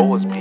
Doors be.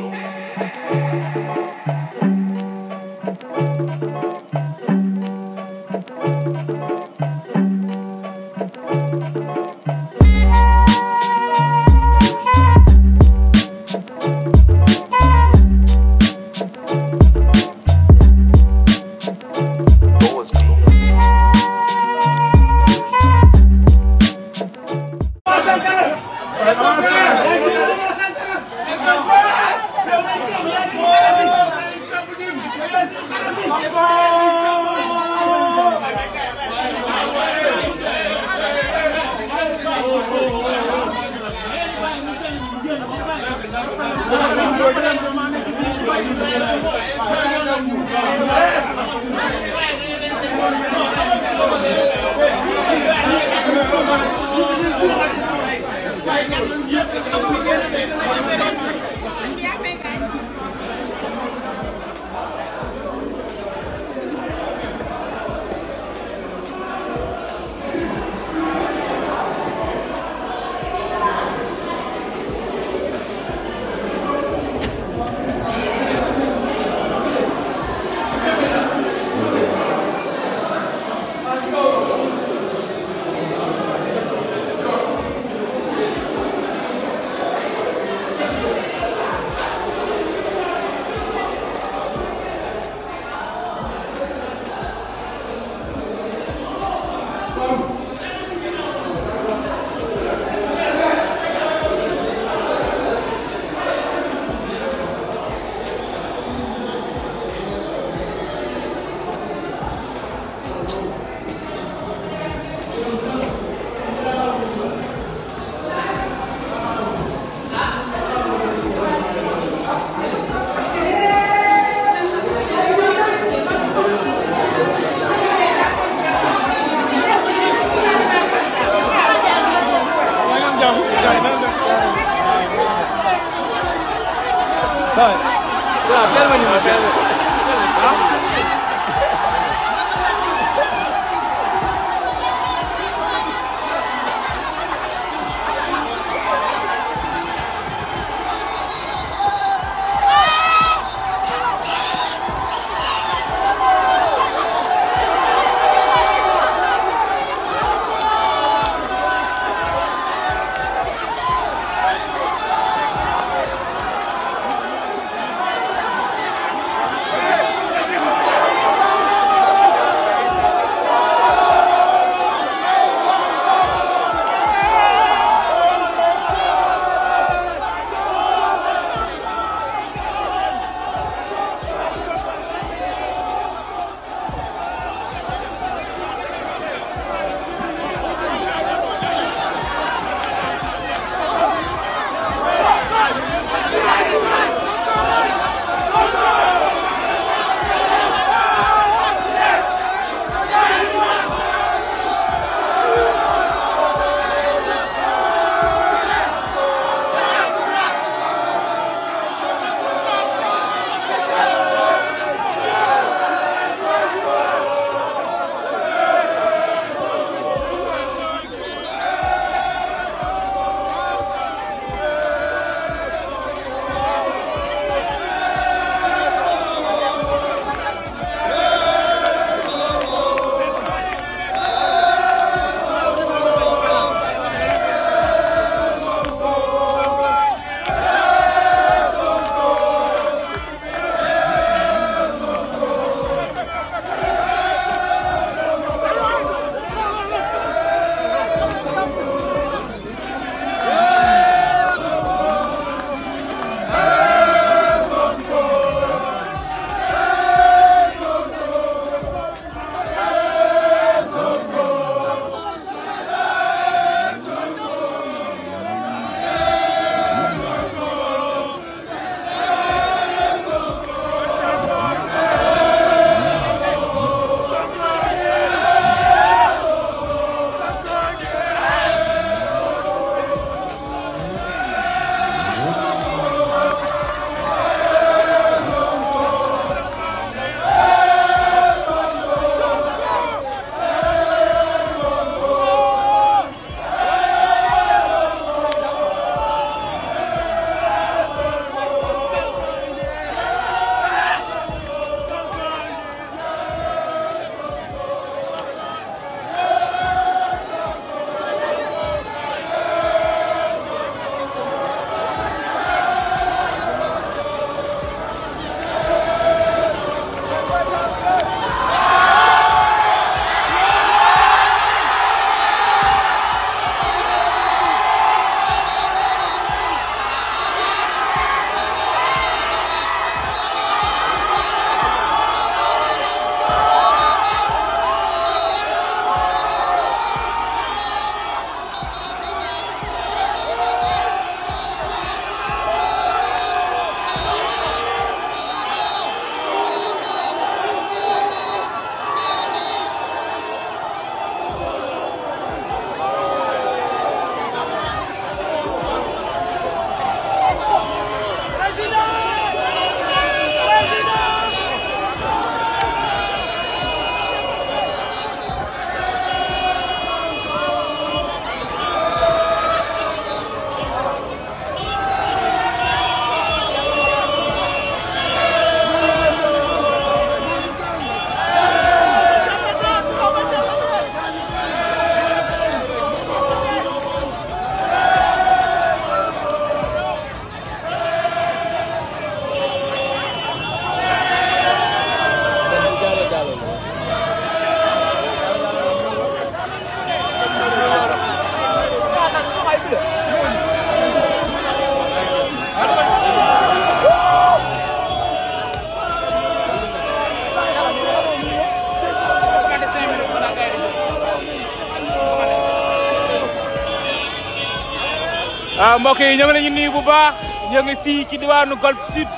mbokk yi ñoo ngi leen di nuyu bu baax ñoo ngi fii ci diwaanu Golf Sud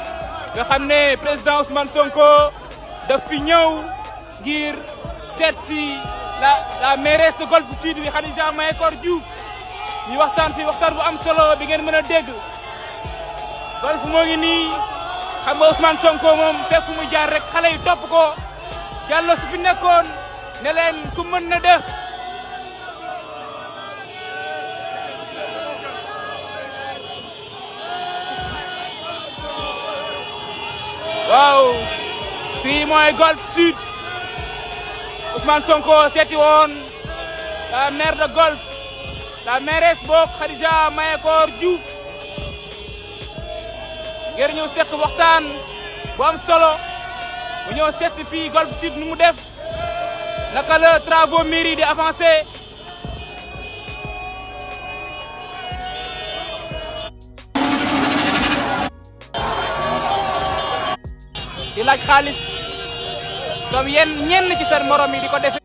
nga xam ne président Ousmane Sonko daf fi ñëw ngir seet si la mairesse de Golf Sud bi Khadija Mahécor Diouf ñu waxtaan fii waxtaan bu am solo bi ngeen mën a dégg Golf moo ngi nii xam nga Ousmane Sonko moom fépp fu mu jaar rek xale yi topp ko Diallo su fi nekkoon ne leen ku mën na def waaw fii mooy Golf Sud Ousmane Sonko seeti woon la maire de Golf la mairesse boog Khadija Mahécor Diouf ngir ñëw seq waxtaan bu am solo bu ñëw seeti fii Golf Sud nu mu def naka la travaux mairie di avancé di laaj xaalis comme ñenn ci seen morom yi di ko defee